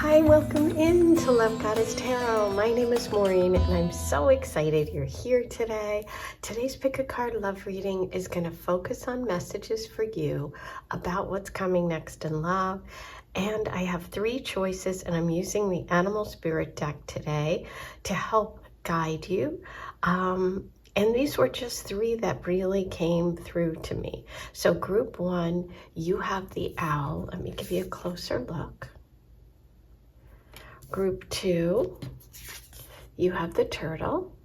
Hi, welcome into Love Goddess Tarot. My name is Maureen and I'm so excited you're here today. Today's Pick a Card Love reading is going to focus on messages for you about what's coming next in love. And I have 3 choices and I'm using the Animal Spirit deck today to help guide you. And these were just 3 that really came through to me. So group 1, you have the owl. Let me give you a closer look. Group 2, you have the turtle.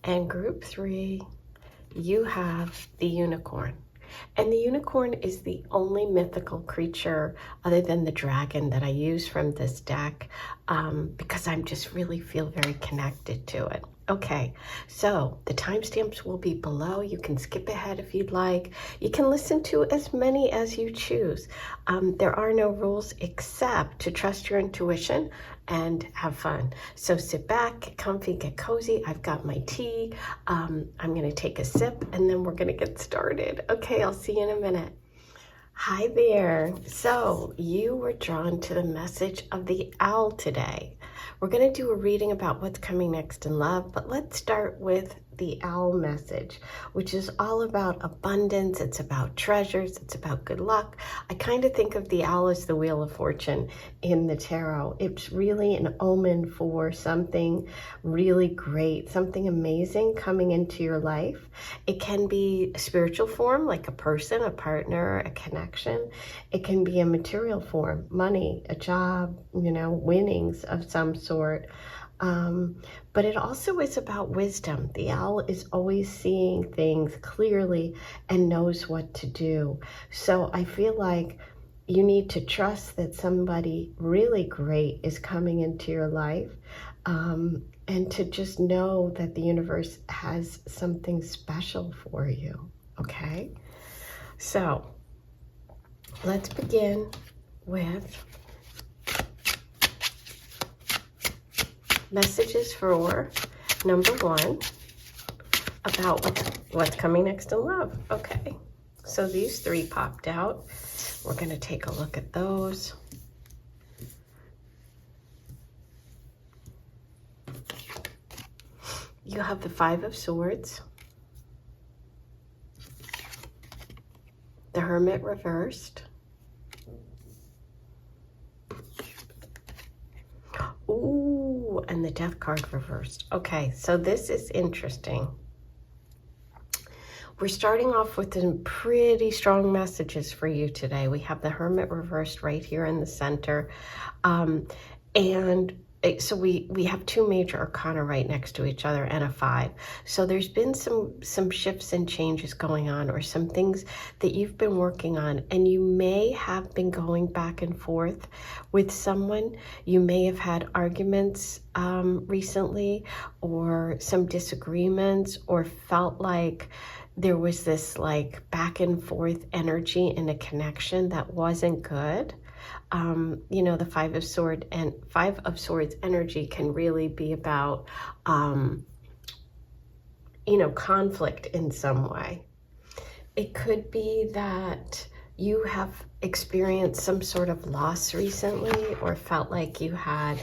And group 3, you have the unicorn. And the unicorn is the only mythical creature other than the dragon that I use from this deck because I just really feel very connected to it. Okay, so the timestamps will be below. You can skip ahead if you'd like. You can listen to as many as you choose. There are no rules except to trust your intuition and have fun. So sit back, get comfy, get cozy. I've got my tea. I'm going to take a sip and then we're going to get started. Okay, I'll see you in a minute. Hi there. So you were drawn to the message of the owl today. We're going to do a reading about what's coming next in love, but let's start with the owl message, which is all about abundance. It's about treasures. It's about good luck. I kind of think of the owl as the wheel of fortune in the tarot. It's really an omen for something really great, something amazing coming into your life. It can be a spiritual form, like a person, a partner, a connection. It can be a material form, money, a job, winnings of some sort. But it also is about wisdom. The owl is always seeing things clearly and knows what to do. So I feel like you need to trust that somebody really great is coming into your life, and to just know that the universe has something special for you, okay? So let's begin with messages for number 1 about what's coming next in love. Okay, so these 3 popped out. We're going to take a look at those. You have the 5 of Swords, the Hermit reversed, ooh, and the Death card reversed. Okay, so this is interesting. We're starting off with some pretty strong messages for you today. We have the Hermit reversed right here in the center. And so we have 2 major arcana right next to each other and a 5. So there's been some shifts and changes going on, or some things that you've been working on, and you may have been going back and forth with someone. You may have had arguments recently, or some disagreements, or felt like there was this like back and forth energy in a connection that wasn't good. The 5 of Swords energy can really be about, conflict in some way. It could be that you have experienced some sort of loss recently, or felt like you had,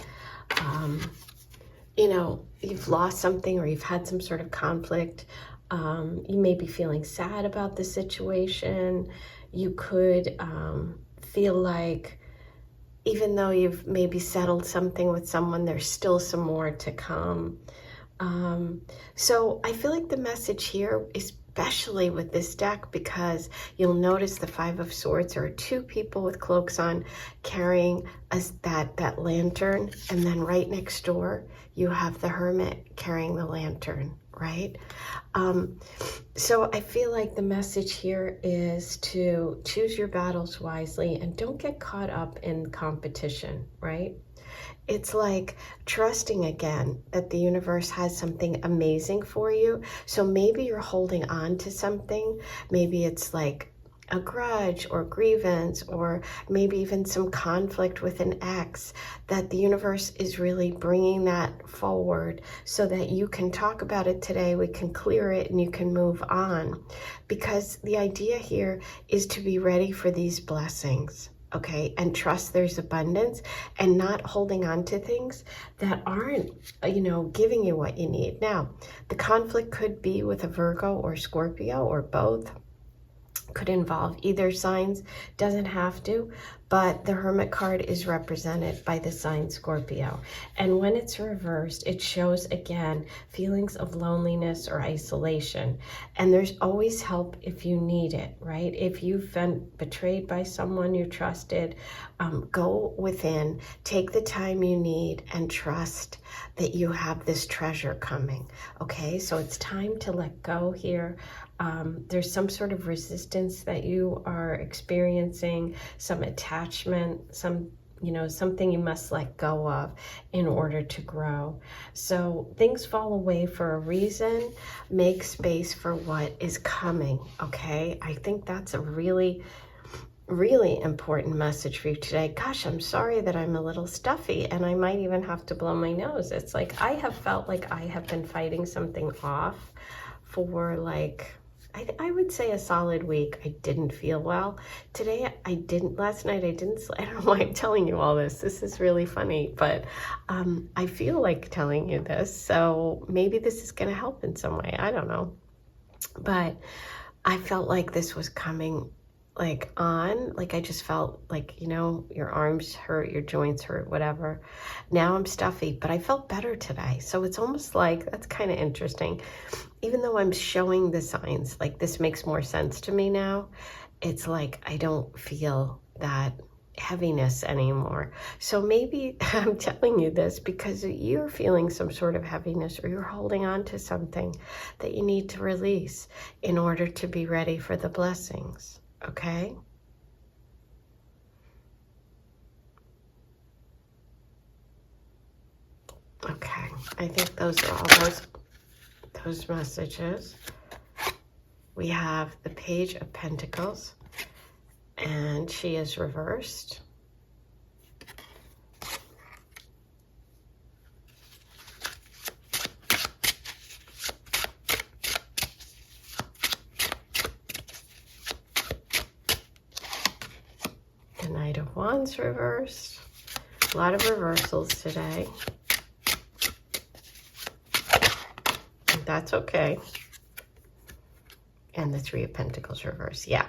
you've lost something, or you've had some sort of conflict. You may be feeling sad about the situation. You could feel like, even though you've maybe settled something with someone, there's still some more to come. So I feel like the message here, especially with this deck, because you'll notice the 5 of Swords are 2 people with cloaks on carrying that lantern, and then right next door you have the Hermit carrying the lantern, right? So I feel like the message here is to choose your battles wisely and don't get caught up in competition, right? It's like trusting again that the universe has something amazing for you. So maybe you're holding on to something. Maybe it's like a grudge or grievance, or maybe even some conflict with an ex, that the universe is really bringing that forward so that you can talk about it today, we can clear it, and you can move on. Because the idea here is to be ready for these blessings. okay? And trust there's abundance, and not holding on to things that aren't, you know, giving you what you need. Now, the conflict could be with a Virgo or Scorpio or both. Could involve either signs, doesn't have to, but the Hermit card is represented by the sign Scorpio. And when it's reversed, it shows again feelings of loneliness or isolation. And there's always help if you need it, right? If you've been betrayed by someone you trusted, go within, take the time you need, and trust that you have this treasure coming, okay? So it's time to let go here. There's some sort of resistance that you are experiencing, some attachment, something you must let go of in order to grow. So things fall away for a reason. Make space for what is coming, okay? I think that's a really important message for you today. Gosh, I'm sorry that I'm a little stuffy and I might even have to blow my nose. It's like I have felt like I have been fighting something off for like, I would say a solid week. I didn't feel well. Today I didn't, last night I didn't, I don't know why I'm telling you all this. This is really funny, but I feel like telling you this. So maybe this is going to help in some way. I don't know. But I felt like this was coming like I just felt like, you know, your arms hurt, your joints hurt, whatever. Now I'm stuffy, but I felt better today. So it's almost like, that's kind of interesting. Even though I'm showing the signs, like this makes more sense to me now. It's like, I don't feel that heaviness anymore. So maybe I'm telling you this because you're feeling some sort of heaviness, or you're holding on to something that you need to release in order to be ready for the blessings. Okay? Okay, I think those are all those messages. We have the Page of Pentacles, and she is reversed. The Knight of Wands reversed. A lot of reversals today. And that's okay. And the Three of Pentacles reversed. Yeah.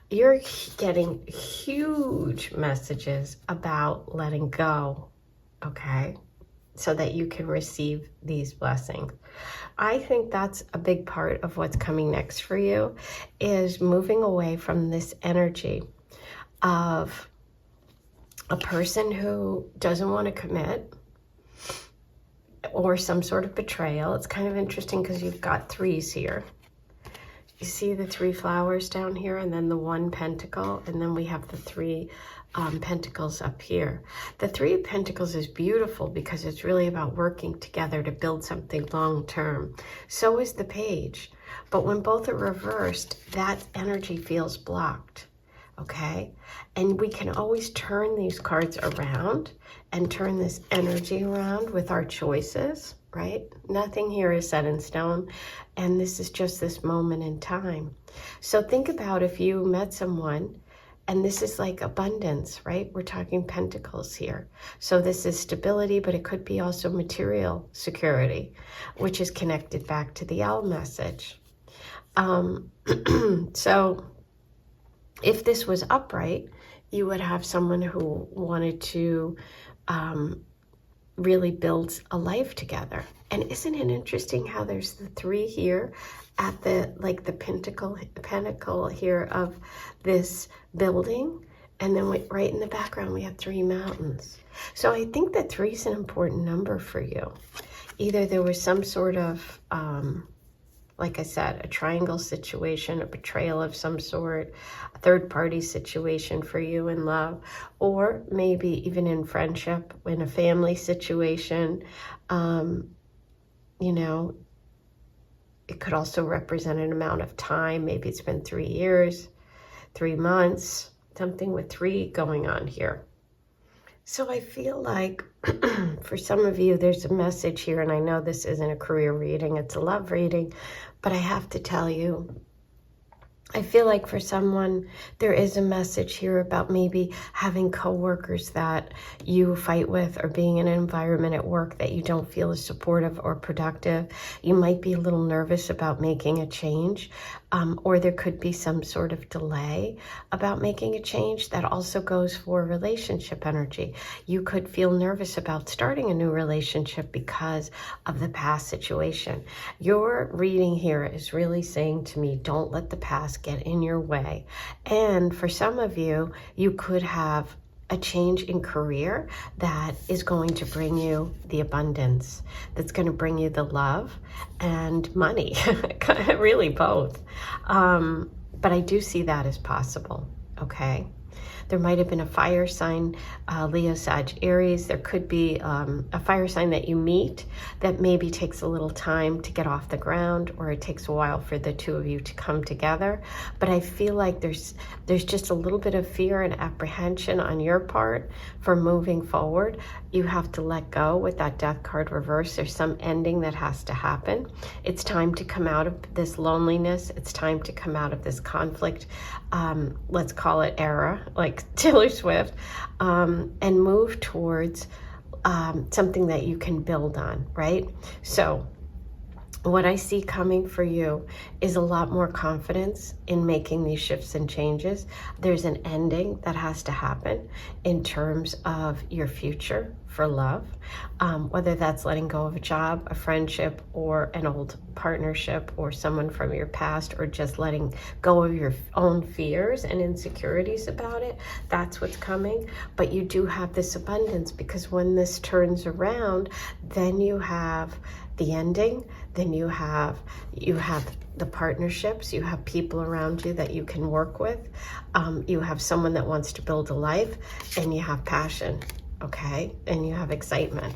You're getting huge messages about letting go, okay? So that you can receive these blessings. I think that's a big part of what's coming next for you, is moving away from this energy of a person who doesn't want to commit, or some sort of betrayal. It's kind of interesting because you've got threes here. You see the three flowers down here, and then the one pentacle, and then we have the three pentacles up here. The Three of Pentacles is beautiful because it's really about working together to build something long-term. So is the Page. But when both are reversed, that energy feels blocked. Okay? And we can always turn these cards around and turn this energy around with our choices, right? Nothing here is set in stone, and this is just this moment in time. So think about if you met someone, and this is like abundance, right? We're talking pentacles here. So this is stability, but it could be also material security, which is connected back to the owl message. So if this was upright, you would have someone who wanted to really build a life together. And isn't it interesting how there's the three here at the, like the pinnacle here of this building, and then right in the background we have three mountains. So I think that 3 is an important number for you. Either there was some sort of like I said, a triangle situation, a betrayal of some sort, a third-party situation for you in love, or maybe even in friendship, in a family situation. You know, it could also represent an amount of time. Maybe it's been 3 years, 3 months, something with 3 going on here. So I feel like for some of you, there's a message here, and I know this isn't a career reading, it's a love reading, but I have to tell you, I feel like for someone, there is a message here about maybe having coworkers that you fight with, or being in an environment at work that you don't feel is supportive or productive. You might be a little nervous about making a change, or there could be some sort of delay about making a change. That also goes for relationship energy. You could feel nervous about starting a new relationship because of the past situation. Your reading here is really saying to me, don't let the past get in your way. And for some of you, you could have a change in career that is going to bring you the abundance, that's going to bring you the love and money, really both. But I do see that as possible, okay? There might have been a fire sign, Leo, Sag, Aries. There could be a fire sign that you meet that maybe takes a little time to get off the ground, or it takes a while for the two of you to come together. But I feel like there's just a little bit of fear and apprehension on your part for moving forward. You have to let go with that death card reverse. There's some ending that has to happen. It's time to come out of this loneliness. It's time to come out of this conflict. Let's call it era, like Taylor Swift, and move towards something that you can build on, right? So what I see coming for you is a lot more confidence in making these shifts and changes. There's an ending that has to happen in terms of your future for love, whether that's letting go of a job, a friendship, or an old partnership, or someone from your past, or just letting go of your own fears and insecurities about it. That's what's coming. But you do have this abundance, because when this turns around, then you have the ending, then you have the partnerships, you have people around you that you can work with, you have someone that wants to build a life, and you have passion, okay? And you have excitement.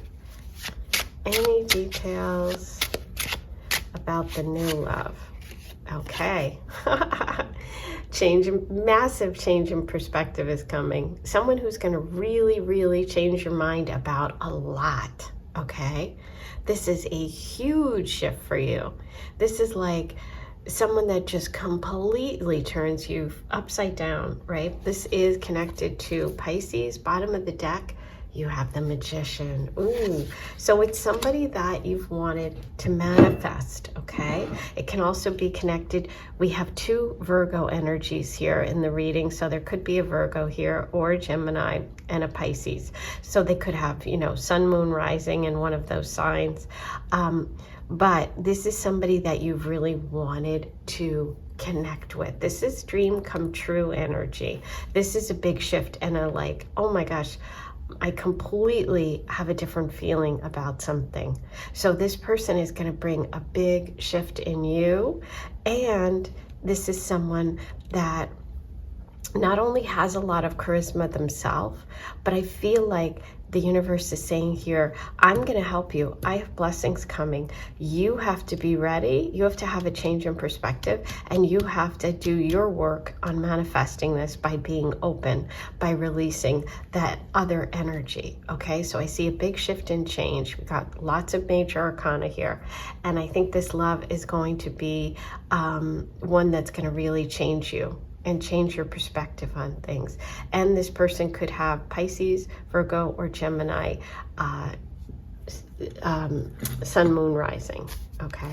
Any details about the new love? Okay. Massive change in perspective is coming. Someone who's going to really, really change your mind about a lot, okay? This is a huge shift for you. This is like someone that just completely turns you upside down, right? This is connected to Pisces, bottom of the deck. You have the Magician. Ooh, so it's somebody that you've wanted to manifest, okay? It can also be connected. We have two Virgo energies here in the reading, so there could be a Virgo here, or a Gemini and a Pisces. So they could have, you know, sun, moon, rising in one of those signs. But this is somebody that you've really wanted to connect with. This is dream come true energy. This is a big shift and a like, oh my gosh, I completely have a different feeling about something. So this person is going to bring a big shift in you. And this is someone that not only has a lot of charisma themselves, but I feel like the universe is saying here, I'm going to help you. I have blessings coming. You have to be ready. You have to have a change in perspective, and you have to do your work on manifesting this by being open, by releasing that other energy. Okay, so I see a big shift in change. We got lots of major arcana here, and I think this love is going to be one that's going to really change you and change your perspective on things. And this person could have Pisces, Virgo, or Gemini, sun, moon, rising, okay?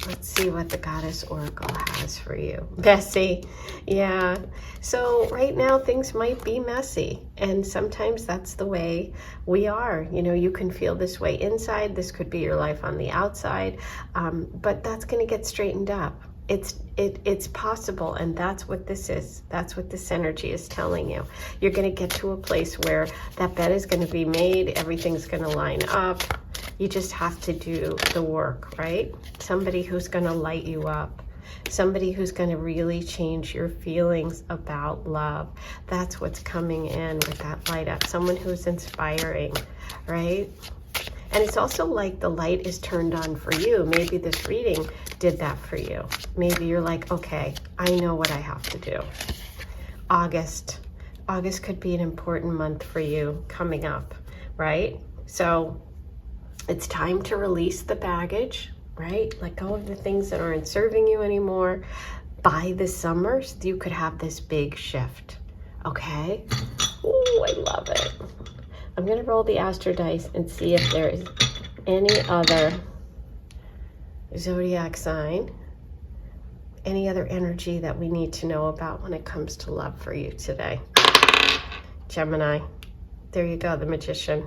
Let's see what the Goddess Oracle has for you. Messy, yeah. So right now things might be messy, and sometimes that's the way we are. You know, you can feel this way inside. This could be your life on the outside, but that's gonna get straightened up. It's possible, and that's what this is. That's what this energy is telling you. You're going to get to a place where that bed is going to be made, everything's going to line up. You just have to do the work, right? Somebody who's going to light you up. Somebody who's going to really change your feelings about love. That's what's coming in with that light up. Someone who's inspiring, right? And it's also like the light is turned on for you. Maybe this reading did that for you. Maybe you're like, okay, I know what I have to do. August could be an important month for you coming up, right? So it's time to release the baggage, right? Let go of the things that aren't serving you anymore. by the summer, you could have this big shift, okay? Ooh, I love it. I'm gonna roll the astro dice and see if there is any other zodiac sign, any other energy that we need to know about when it comes to love for you today. Gemini, there you go, the Magician.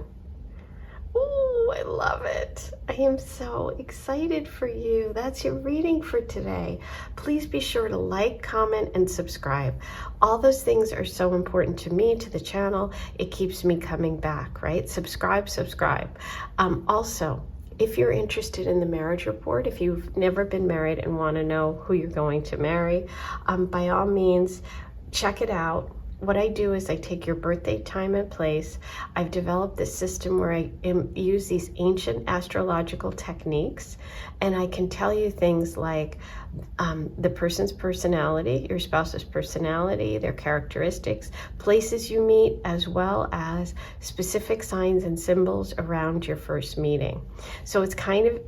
Ooh, I love it. I am so excited for you. That's your reading for today. Please be sure to like, comment, and subscribe. All those things are so important to me, to the channel. It keeps me coming back, right? Subscribe. Also, if you're interested in the marriage report, if you've never been married and want to know who you're going to marry, by all means, check it out. What I do is I take your birthday, time, and place. I've developed this system where I use these ancient astrological techniques, and I can tell you things like the person's personality, your spouse's personality, their characteristics, places you meet, as well as specific signs and symbols around your first meeting. So it's kind of,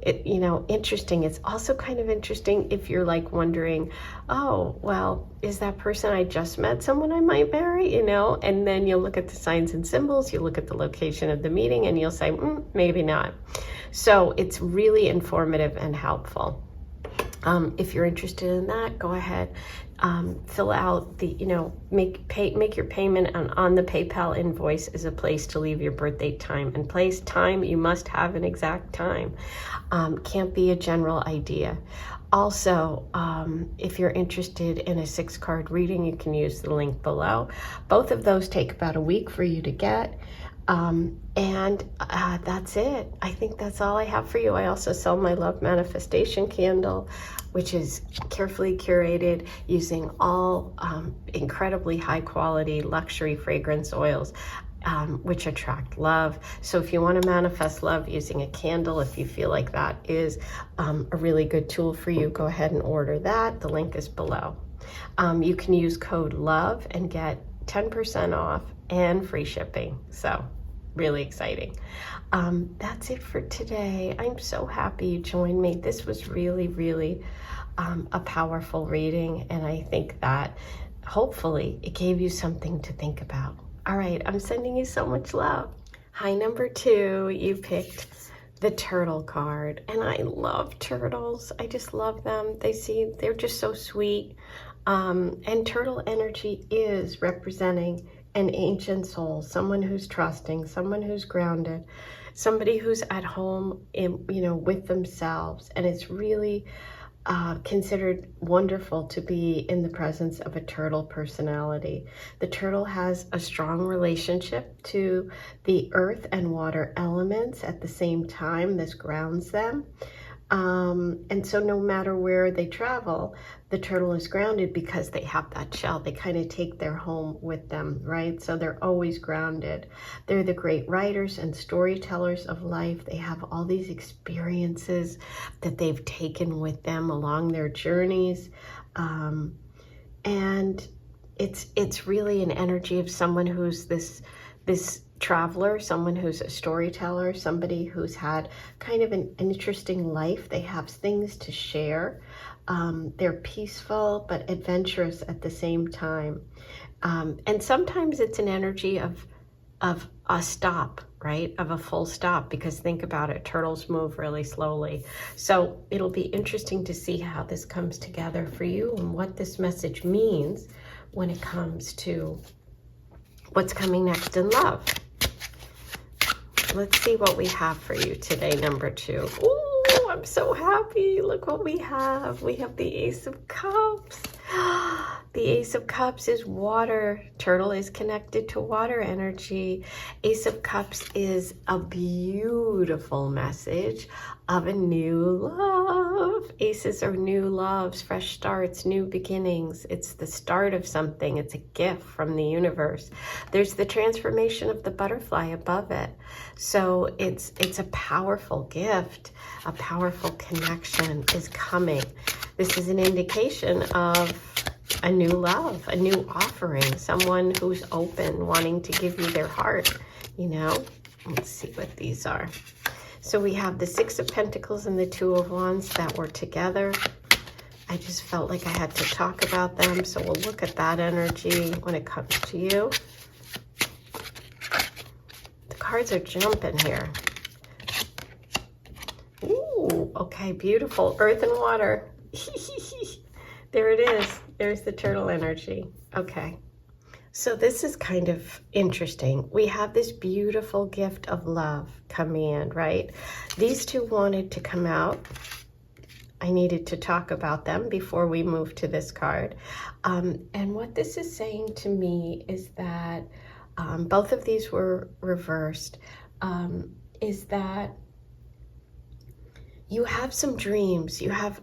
interesting. It's also kind of interesting if you're like wondering, oh, well, is that person I just met someone I might marry, And then you'll look at the signs and symbols, you look at the location of the meeting, and you'll say, maybe not. So it's really informative and helpful. If you're interested in that, go ahead, fill out the, make your payment on the PayPal invoice is a place to leave your birthday, time, and place. Time, you must have an exact time. Can't be a general idea. Also, if you're interested in a 6-card reading, you can use the link below. Both of those take about a week for you to get. That's it. I think that's all I have for you. I also sell my Love Manifestation Candle, which is carefully curated using all incredibly high quality luxury fragrance oils, which attract love. So if you want to manifest love using a candle, if you feel like that is a really good tool for you, go ahead and order that. The link is below. You can use code LOVE and get 10% off and free shipping. So really exciting. That's it for today. I'm so happy you joined me. This was really, really a powerful reading, and I think that hopefully it gave you something to think about. All right, I'm sending you so much love. Hi, number 2, you picked the turtle card, and I love turtles. I just love them. They're just so sweet. And turtle energy is representing an ancient soul, someone who's trusting, someone who's grounded, somebody who's at home with themselves. And it's really considered wonderful to be in the presence of a turtle personality. The turtle has a strong relationship to the earth and water elements at the same time. This grounds them. And so no matter where they travel, the turtle is grounded because they have that shell. They kind of take their home with them, right? So they're always grounded. They're the great writers and storytellers of life. They have all these experiences that they've taken with them along their journeys. And it's really an energy of someone who's this traveler, someone who's a storyteller, somebody who's had kind of an interesting life. They have things to share. They're peaceful but adventurous at the same time. And sometimes it's an energy of a stop, right? Of a full stop, because think about it, turtles move really slowly. So it'll be interesting to see how this comes together for you and what this message means when it comes to what's coming next in love. Let's see what we have for you today, number 2. Ooh, I'm so happy. Look what we have. We have the Ace of Cups. The Ace of Cups is water. Turtle is connected to water energy. Ace of Cups is a beautiful message of a new love. Aces are new loves, fresh starts, new beginnings. It's the start of something. It's a gift from the universe. There's the transformation of the butterfly above it. So it's a powerful gift. A powerful connection is coming. This is an indication of a new love, a new offering, someone who's open, wanting to give you their heart, Let's see what these are. So we have the 6 of Pentacles and the 2 of Wands that were together. I just felt like I had to talk about them. So we'll look at that energy when it comes to you. The cards are jumping here. Ooh, okay, beautiful. Earth and water. There it is. There's the turtle energy. Okay. So this is kind of interesting. We have this beautiful gift of love coming in, right? These two wanted to come out. I needed to talk about them before we move to this card. And what this is saying to me is that both of these were reversed, is that you have some dreams, you have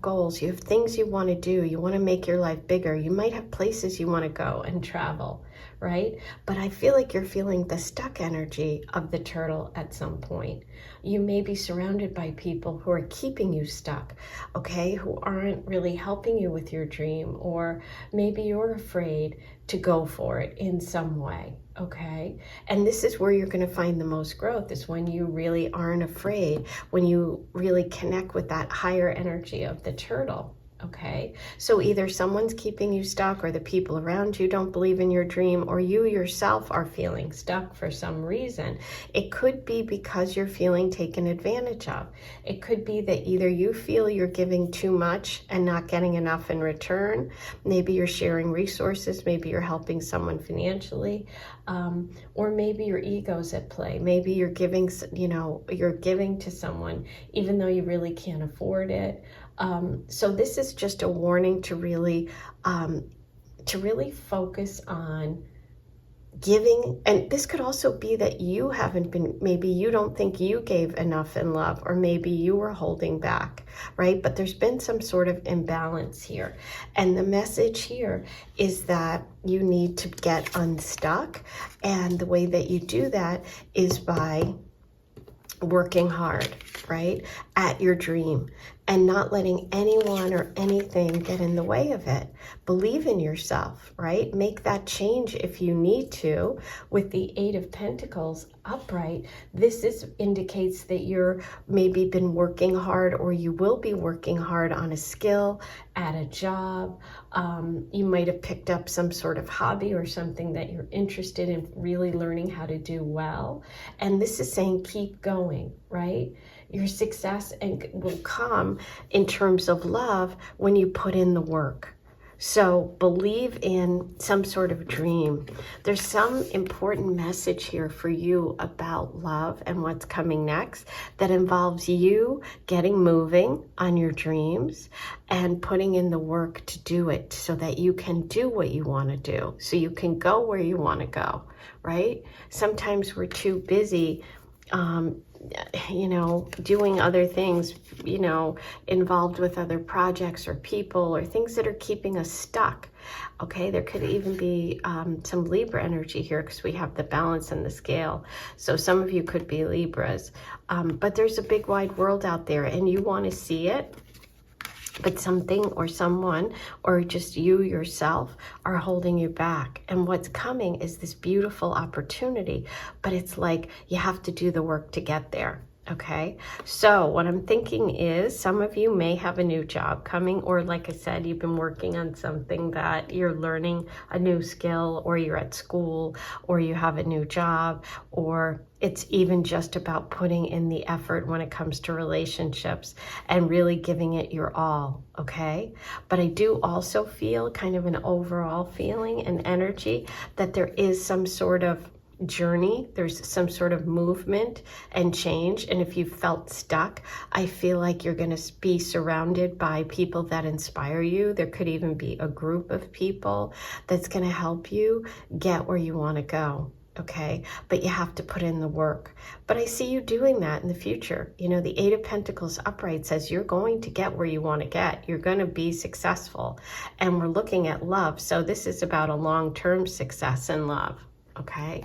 goals, you have things you want to do, you want to make your life bigger, you might have places you want to go and travel, right? But I feel like you're feeling the stuck energy of the turtle at some point. You may be surrounded by people who are keeping you stuck, okay, who aren't really helping you with your dream, or maybe you're afraid to go for it in some way, okay? And this is where you're going to find the most growth, is when you really aren't afraid, when you really connect with that higher energy of the turtle. Okay, so either someone's keeping you stuck, or the people around you don't believe in your dream, or you yourself are feeling stuck for some reason. It could be because you're feeling taken advantage of. It could be that either you feel you're giving too much and not getting enough in return. Maybe you're sharing resources, maybe you're helping someone financially, or maybe your ego's at play. Maybe you're giving, you're giving to someone even though you really can't afford it. So this is just a warning to really focus on giving. And this could also be that you haven't been, maybe you don't think you gave enough in love, or maybe you were holding back, right? But there's been some sort of imbalance here. And the message here is that you need to get unstuck. And the way that you do that is by working hard, right, at your dream, and not letting anyone or anything get in the way of it. Believe in yourself, right? Make that change if you need to. With the Eight of Pentacles upright, this indicates that you're maybe been working hard, or you will be working hard on a skill, at a job. You might have picked up some sort of hobby or something that you're interested in really learning how to do well. And this is saying keep going, right? Your success will come in terms of love when you put in the work. So believe in some sort of dream. There's some important message here for you about love and what's coming next that involves you getting moving on your dreams and putting in the work to do it, so that you can do what you want to do, so you can go where you want to go, right? Sometimes we're too busy doing other things, involved with other projects or people or things that are keeping us stuck. Okay, there could even be some Libra energy here, because we have the balance and the scale. So some of you could be Libras, but there's a big wide world out there, and you want to see it. But something or someone, or just you yourself, are holding you back. And what's coming is this beautiful opportunity, but it's like you have to do the work to get there. Okay, so what I'm thinking is some of you may have a new job coming, or like I said, you've been working on something that you're learning a new skill, or you're at school, or you have a new job, or it's even just about putting in the effort when it comes to relationships and really giving it your all, okay? But I do also feel kind of an overall feeling and energy that there is some sort of journey, there's some sort of movement and change. And if you felt stuck, I feel like you're going to be surrounded by people that inspire you. There could even be a group of people that's going to help you get where you want to go. Okay, but you have to put in the work. But I see you doing that in the future. The Eight of Pentacles upright says you're going to get where you want to get. You're going to be successful. And we're looking at love. So this is about a long-term success in love. Okay.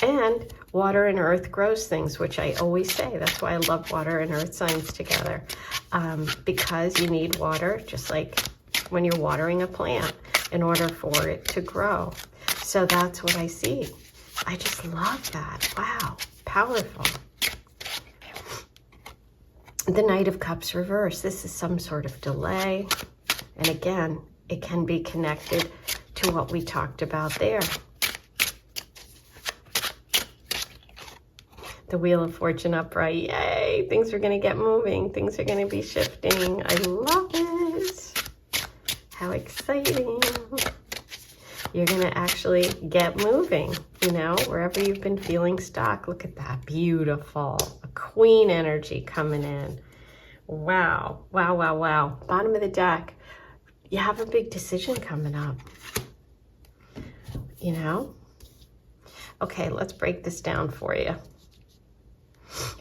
And water and earth grows things, which I always say. That's why I love water and earth signs together. Because you need water, just like when you're watering a plant, in order for it to grow. So that's what I see. I just love that. Wow, powerful. The Knight of Cups reverse. This is some sort of delay. And again, it can be connected to what we talked about there. The Wheel of Fortune upright. Yay! Things are going to get moving. Things are going to be shifting. I love it. How exciting. You're going to actually get moving, you know, wherever you've been feeling stuck. Look at that. Beautiful. A Queen energy coming in. Wow. Wow, wow, wow. Bottom of the deck. You have a big decision coming up, you know? Okay, let's break this down for you.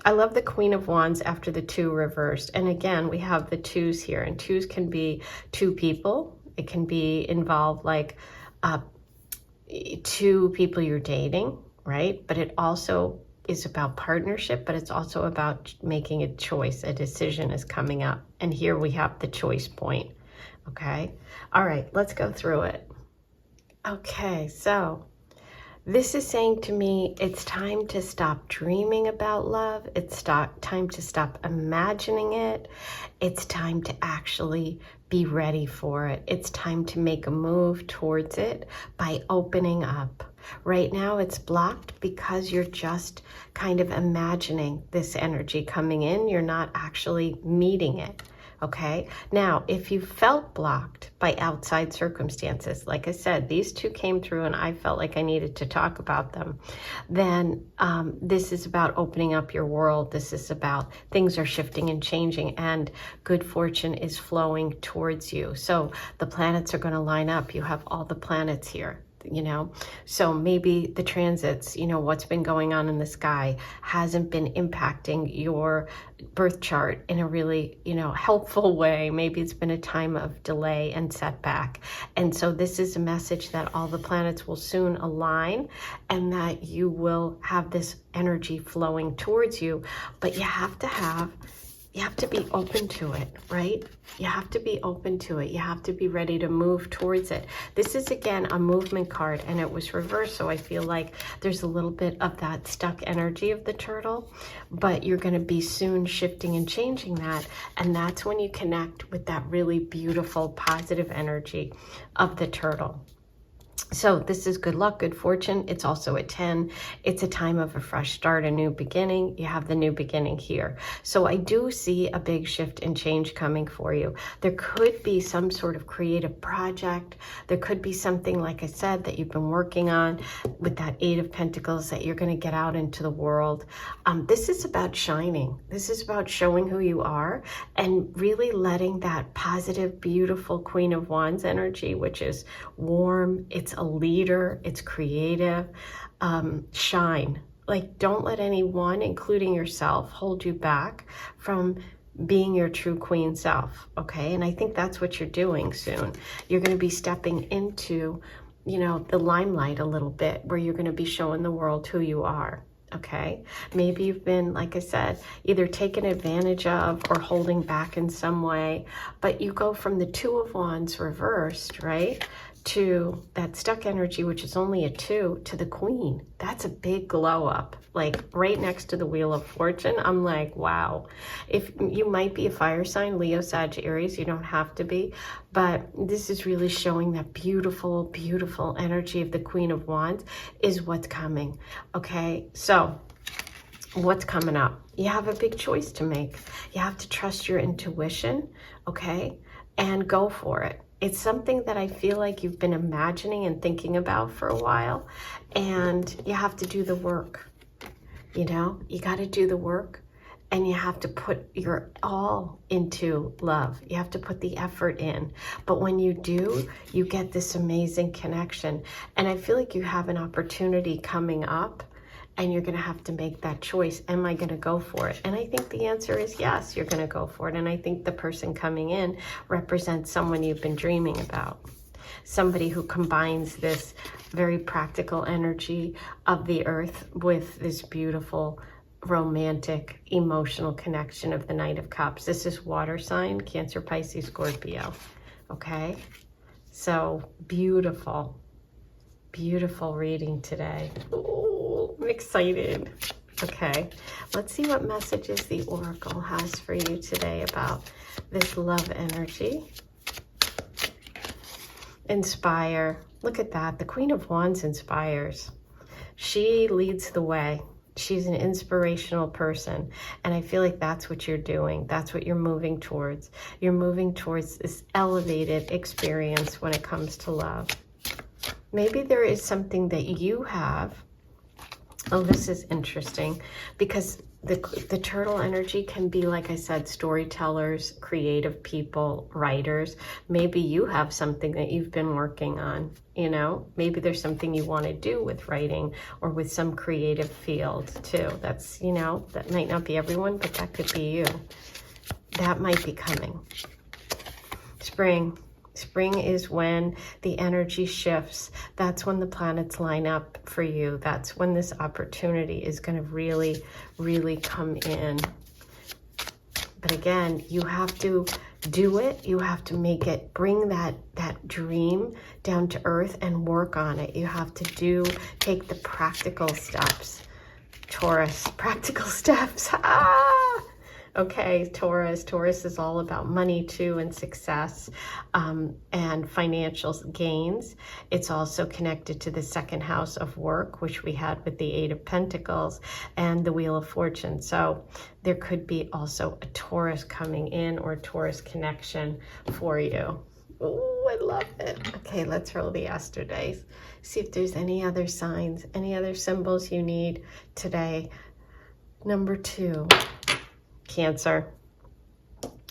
I love the Queen of Wands after the 2 reversed. And again, we have the 2s here. And 2s can be 2 people. It can be involved like 2 people you're dating, right? But it also is about partnership, but it's also about making a choice. A decision is coming up. And here we have the choice point. Okay. All right. Let's go through it. Okay. So this is saying to me, it's time to stop dreaming about love. It's time to stop imagining it. It's time to actually be ready for it. It's time to make a move towards it by opening up. Right now it's blocked because you're just kind of imagining this energy coming in. You're not actually meeting it. Okay. Now, if you felt blocked by outside circumstances, like I said, these 2 came through and I felt like I needed to talk about them, then this is about opening up your world. This is about things are shifting and changing and good fortune is flowing towards you. So the planets are going to line up. You have all the planets here. You know, so maybe the transits, you know, what's been going on in the sky hasn't been impacting your birth chart in a really, you know, helpful way. Maybe it's been a time of delay and setback. And so this is a message that all the planets will soon align and that you will have this energy flowing towards you. But you have to be open to it, right? You have to be open to it. You have to be ready to move towards it. This is, again, a movement card, and it was reversed, so I feel like there's a little bit of that stuck energy of the turtle, but you're going to be soon shifting and changing that, and that's when you connect with that really beautiful, positive energy of the turtle. So this is good luck, good fortune. It's also a 10. It's a time of a fresh start, a new beginning. You have the new beginning here. So I do see a big shift and change coming for you. There could be some sort of creative project. There could be something, like I said, that you've been working on with that 8 of Pentacles that you're going to get out into the world. This is about shining. This is about showing who you are and really letting that positive, beautiful Queen of Wands energy, which is warm, it's a leader, it's creative, shine. Like, don't let anyone, including yourself, hold you back from being your true queen self. Okay. And I think that's what you're doing soon. You're going to be stepping into, you know, the limelight a little bit, where you're going to be showing the world who you are. Okay. Maybe you've been, like I said, either taken advantage of or holding back in some way, but you go from the 2 of Wands reversed, right, to that stuck energy, which is only a 2, to the Queen. That's a big glow up, like right next to the Wheel of Fortune. I'm like, wow. If you might be a fire sign, Leo, Sag, Aries, you don't have to be, but this is really showing that beautiful, beautiful energy of the Queen of Wands is what's coming. Okay, so what's coming up? You have a big choice to make. You have to trust your intuition, okay, and go for it. It's something that I feel like you've been imagining and thinking about for a while, and you have to do the work. You know, you got to do the work, and you have to put your all into love. You have to put the effort in. But when you do, you get this amazing connection. And I feel like you have an opportunity coming up, and you're going to have to make that choice. Am I going to go for it? And I think the answer is yes, you're going to go for it. And I think the person coming in represents someone you've been dreaming about. Somebody who combines this very practical energy of the earth with this beautiful, romantic, emotional connection of the Knight of Cups. This is water sign, Cancer, Pisces, Scorpio. Okay? So beautiful, beautiful reading today. Ooh, I'm excited. Okay, let's see what messages the Oracle has for you today about this love energy. Inspire. Look at that. The Queen of Wands inspires. She leads the way. She's an inspirational person. And I feel like that's what you're doing. That's what you're moving towards. You're moving towards this elevated experience when it comes to love. Maybe there is something that you have. Oh, this is interesting because the turtle energy can be, like I said, storytellers, creative people, writers. Maybe you have something that you've been working on, you know? Maybe there's something you want to do with writing or with some creative field too. That's, you know, that might not be everyone, but that could be you. That might be coming. Spring. Spring is when the energy shifts. That's when the planets line up for you. That's when this opportunity is going to really, really come in. But again, you have to do it. You have to make it, bring that dream down to earth and work on it. You have to take the practical steps. Taurus, practical steps. Okay, Taurus. Taurus is all about money too, and success and financial gains. It's also connected to the second house of work, which we had with the Eight of Pentacles and the Wheel of Fortune. So there could be also a Taurus coming in or a Taurus connection for you. Oh, I love it. Okay, let's roll the yesterdays. See if there's any other signs, any other symbols you need today. Number 2. Cancer.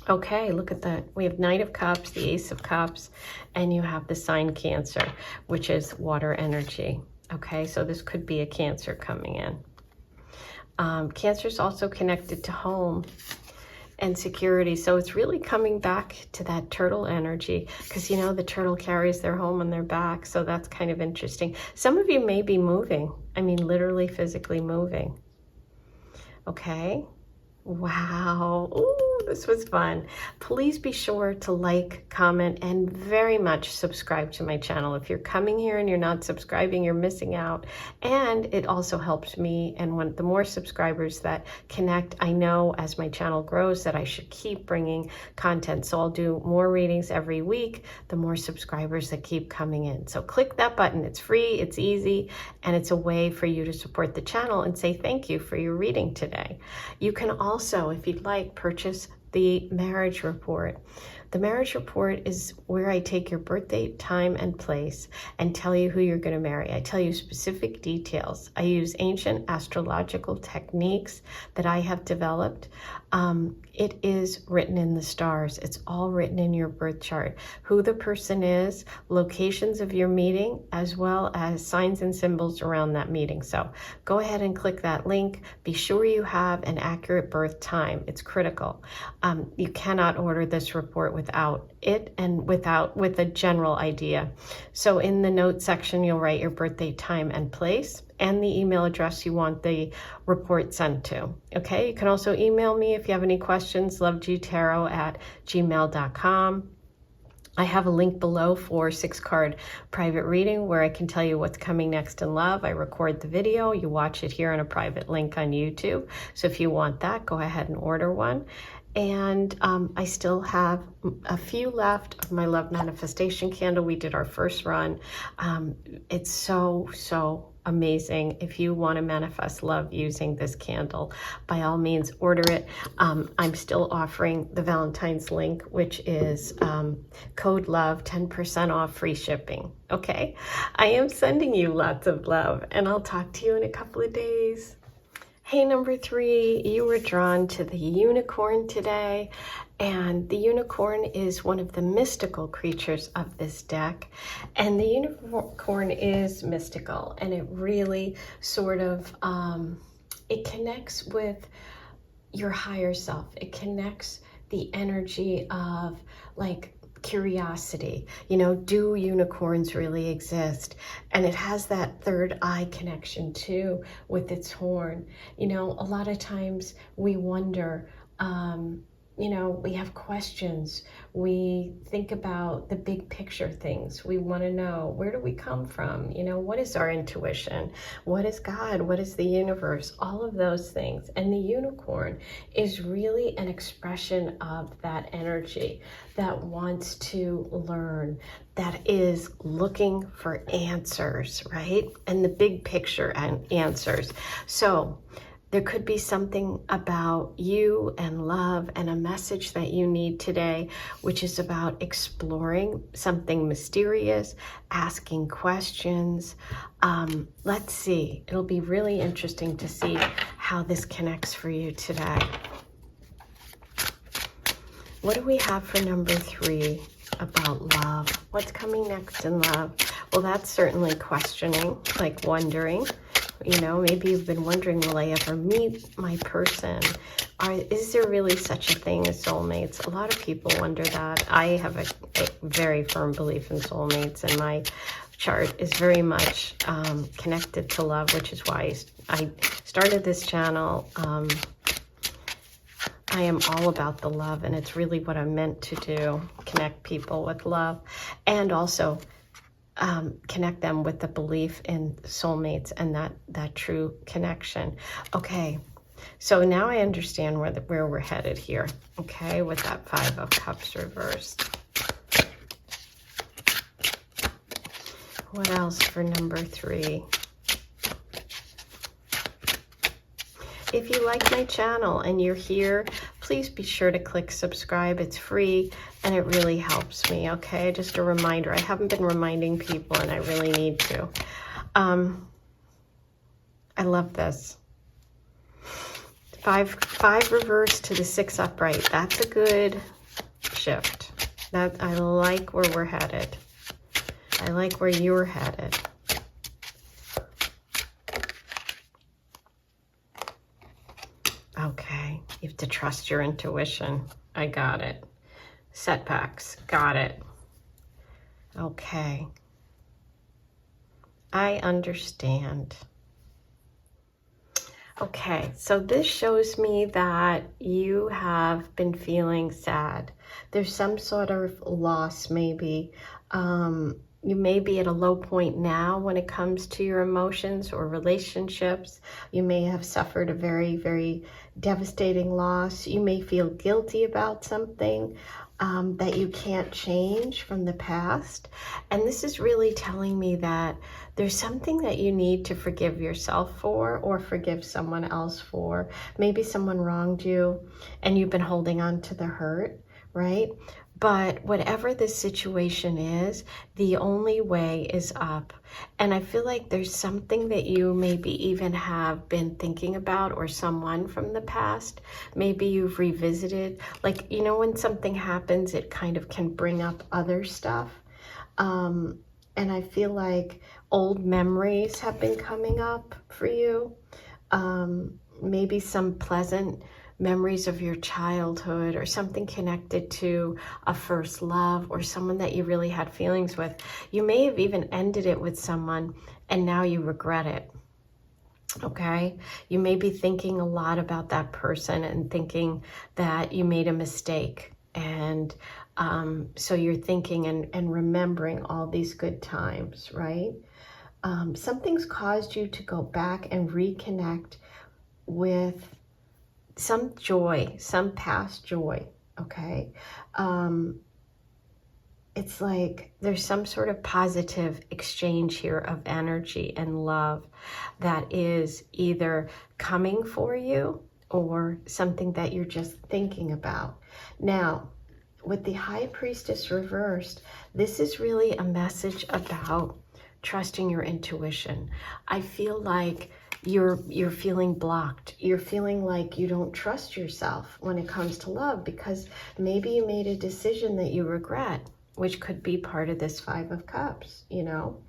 Okay, look at that. We have Knight of Cups, the Ace of Cups, and you have the sign Cancer, which is water energy. Okay, so this could be a Cancer coming in. Cancer is also connected to home and security, so it's really coming back to that turtle energy because, you know, the turtle carries their home on their back, so that's kind of interesting. Some of you may be moving. I mean, literally physically moving. Okay. Wow. Ooh, this was fun. Please be sure to like, comment, and very much subscribe to my channel. If you're coming here and you're not subscribing, you're missing out. And it also helps me. And when the more subscribers that connect, I know as my channel grows that I should keep bringing content. So I'll do more readings every week, the more subscribers that keep coming in. So click that button. It's free, it's easy, and it's a way for you to support the channel and say thank you for your reading today. You can also, if you'd like, purchase the marriage report. The marriage report is where I take your birth date, time, and place and tell you who you're going to marry. I tell you specific details. I use ancient astrological techniques that I have developed. It is written in the stars. It's all written in your birth chart. Who the person is, locations of your meeting, as well as signs and symbols around that meeting. So go ahead and click that link. Be sure you have an accurate birth time. It's critical. You cannot order this report without it and with a general idea. So in the notes section, you'll write your birthday, time, and place, and the email address you want the report sent to. Okay, you can also email me if you have any questions, lovegtarot@gmail.com. I have a link below for 6-card private reading where I can tell you what's coming next in love. I record the video, you watch it here on a private link on YouTube. So if you want that, go ahead and order one. And I still have a few left of my love manifestation candle. We did our first run. It's so amazing. If you want to manifest love using this candle, by all means order it. I'm still offering the Valentine's link, which is code love, 10% off, free shipping. Okay, I am sending you lots of love, and I'll talk to you in a couple of days. Hey, number 3, you were drawn to the unicorn today, and the unicorn is one of the mystical creatures of this deck, and the unicorn is mystical, and it really sort of, it connects with your higher self. It connects the energy of like curiosity, you know, do unicorns really exist? And it has that third eye connection too with its horn. You know, a lot of times we wonder, you know, we have questions. We think about the big picture things. We want to know, where do we come from? You know, what is our intuition? What is God? What is the universe? All of those things. And the unicorn is really an expression of that energy that wants to learn, that is looking for answers, right? And the big picture and answers. So there could be something about you and love and a message that you need today, which is about exploring something mysterious, asking questions. Let's see. It'll be really interesting to see how this connects for you today. What do we have for number 3 about love? What's coming next in love? Well, that's certainly questioning, like wondering. You know, maybe you've been wondering, will I ever meet my person? Is there really such a thing as soulmates? A lot of people wonder that. I have a very firm belief in soulmates, and my chart is very much connected to love, which is why I started this channel. I am all about the love, and it's really what I'm meant to do, connect people with love, and also connect them with the belief in soulmates and that true connection. Okay, so now I understand where we're headed here, okay, with that 5 of Cups reversed. What else for number 3? If you like my channel and you're here, please be sure to click subscribe. It's free and it really helps me, okay? Just a reminder. I haven't been reminding people and I really need to. I love this. 5 reversed to the 6 upright. That's a good shift. I like where we're headed. I like where you're headed. Okay, you have to trust your intuition. I got it. Setbacks, got it. Okay. I understand. Okay, so this shows me that you have been feeling sad. There's some sort of loss maybe. You may be at a low point now when it comes to your emotions or relationships. You may have suffered a very, very devastating loss. You may feel guilty about something that you can't change from the past. And this is really telling me that there's something that you need to forgive yourself for or forgive someone else for. Maybe someone wronged you and you've been holding on to the hurt, right? But whatever the situation is, the only way is up. And I feel like there's something that you maybe even have been thinking about, or someone from the past. Maybe you've revisited. Like, you know, when something happens, it kind of can bring up other stuff. And I feel like old memories have been coming up for you. Maybe some pleasant memories of your childhood, or something connected to a first love or someone that you really had feelings with. You may have even ended it with someone and now you regret it. Okay, you may be thinking a lot about that person and thinking that you made a mistake, and so you're thinking and remembering all these good times, right? Something's caused you to go back and reconnect with some joy, some past joy, okay? It's like there's some sort of positive exchange here of energy and love that is either coming for you or something that you're just thinking about. Now, with the High Priestess reversed, this is really a message about trusting your intuition. I feel like you're feeling blocked. You're feeling like you don't trust yourself when it comes to love, because maybe you made a decision that you regret, which could be part of this 5 of Cups, you know?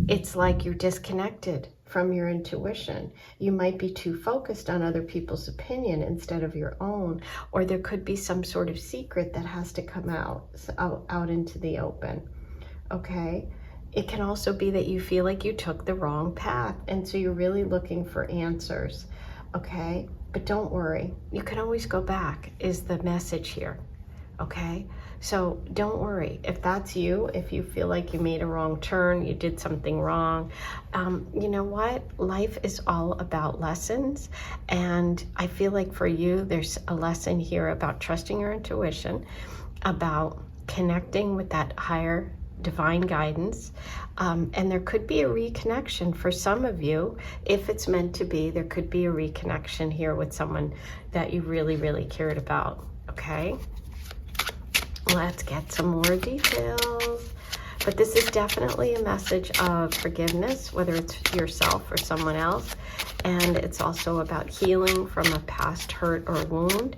It's like you're disconnected from your intuition. You might be too focused on other people's opinion instead of your own, or there could be some sort of secret that has to come out into the open, okay? It can also be that you feel like you took the wrong path, and so you're really looking for answers. okay? But don't worry, you can always go back, is the message here, okay? So don't worry, if that's you, if you feel like you made a wrong turn, you did something wrong, you know what? Life is all about lessons. And I feel like for you, there's a lesson here about trusting your intuition, about connecting with that higher divine guidance. And there could be a reconnection for some of you. If it's meant to be, there could be a reconnection here with someone that you really, really cared about, okay? Let's get some more details. But this is definitely a message of forgiveness, whether it's yourself or someone else. And it's also about healing from a past hurt or wound,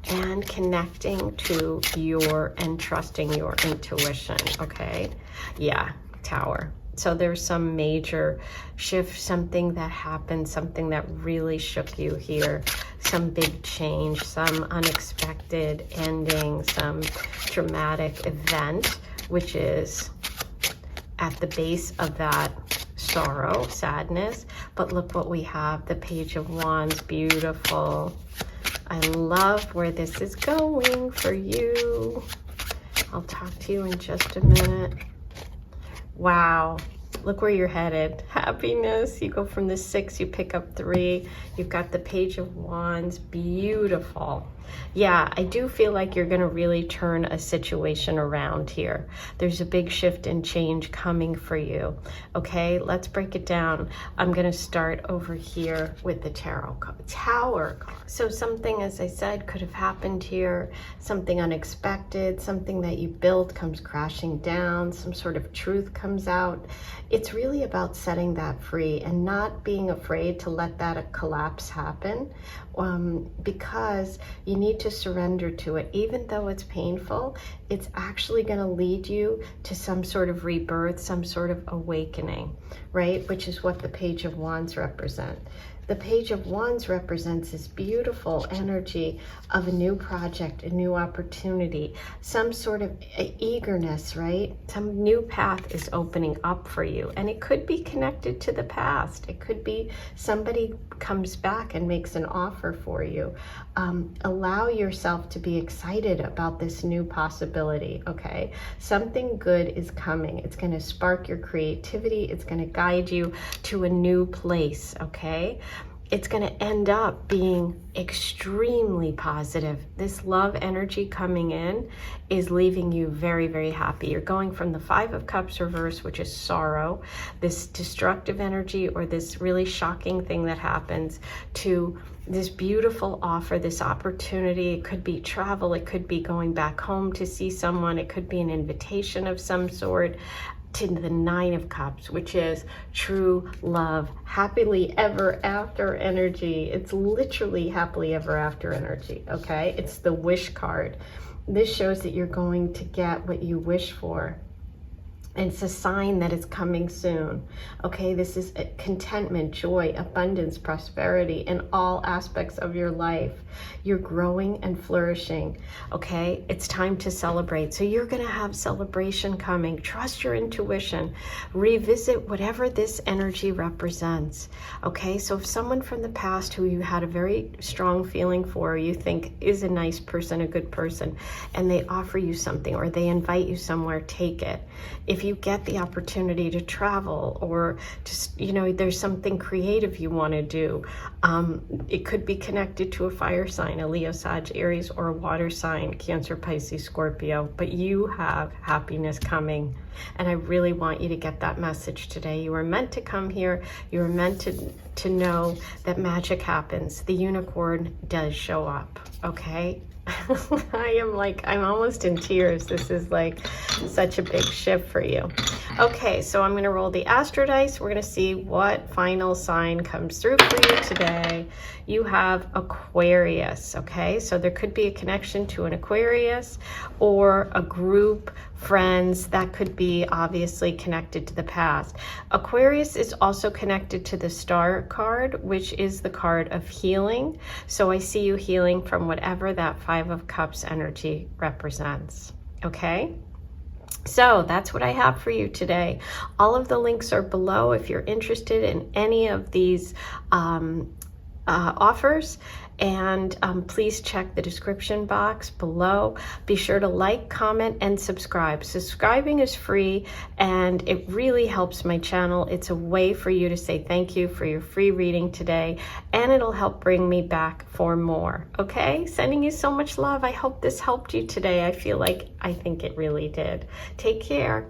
and connecting to your and trusting your intuition, okay? Yeah, Tower. So there's some major shift, something that happened, something that really shook you here, some big change, some unexpected ending, some dramatic event, which is at the base of that sorrow, sadness. But look what we have, the Page of Wands, beautiful. I love where this is going for you. I'll talk to you in just a minute. Wow, look where you're headed. Happiness, you go from the 6, you pick up 3. You've got the Page of Wands, beautiful. Yeah, I do feel like you're going to really turn a situation around here. There's a big shift and change coming for you. Okay, let's break it down. I'm going to start over here with the Tarot card. Tower card. So something, as I said, could have happened here. Something unexpected, something that you built comes crashing down. Some sort of truth comes out. It's really about setting that free and not being afraid to let that collapse happen, because you need to surrender to it. Even though it's painful, it's actually going to lead you to some sort of rebirth, some sort of awakening, right? Which is what the Page of Wands represent. The Page of Wands represents this beautiful energy of a new project, a new opportunity, some sort of eagerness, right? Some new path is opening up for you. And it could be connected to the past. It could be somebody comes back and makes an offer for you. Allow yourself to be excited about this new possibility, okay? Something good is coming. It's going to spark your creativity. It's going to guide you to a new place, okay? It's going to end up being extremely positive. This love energy coming in is leaving you very, very happy. You're going from the 5 of Cups reverse, which is sorrow, this destructive energy or this really shocking thing that happens, to this beautiful offer, this opportunity. It could be travel. It could be going back home to see someone. It could be an invitation of some sort, to the 9 of Cups, which is true love, happily ever after energy. It's literally happily ever after energy, okay? It's the wish card. This shows that you're going to get what you wish for. And it's a sign that it's coming soon, okay? This is contentment, joy, abundance, prosperity in all aspects of your life. You're growing and flourishing, okay? It's time to celebrate. So you're gonna have celebration coming. Trust your intuition. Revisit whatever this energy represents, okay? So if someone from the past who you had a very strong feeling for, you think is a nice person, a good person, and they offer you something or they invite you somewhere, take it. If you get the opportunity to travel, or just, you know, there's something creative you want to do, it could be connected to a fire sign, a Leo, Sag, Aries, or a water sign, Cancer, Pisces, Scorpio, but you have happiness coming. And I really want you to get that message today. You were meant to come here. You were meant to know that magic happens. The unicorn does show up, okay? I'm almost in tears. This is like such a big shift for you. Okay, so I'm going to roll the Astro Dice. We're going to see what final sign comes through for you today. You have Aquarius, okay? So there could be a connection to an Aquarius or a group, friends. That could be obviously connected to the past. Aquarius is also connected to the Star card, which is the card of healing. So I see you healing from whatever that 5 of Cups energy represents, okay? So that's what I have for you today. All of the links are below if you're interested in any of these offers. And please check the description box below. Be sure to like, comment, and subscribe. Subscribing is free and it really helps my channel. It's a way for you to say thank you for your free reading today, and it'll help bring me back for more. Okay? Sending you so much love. I hope this helped you today. I think it really did. Take care.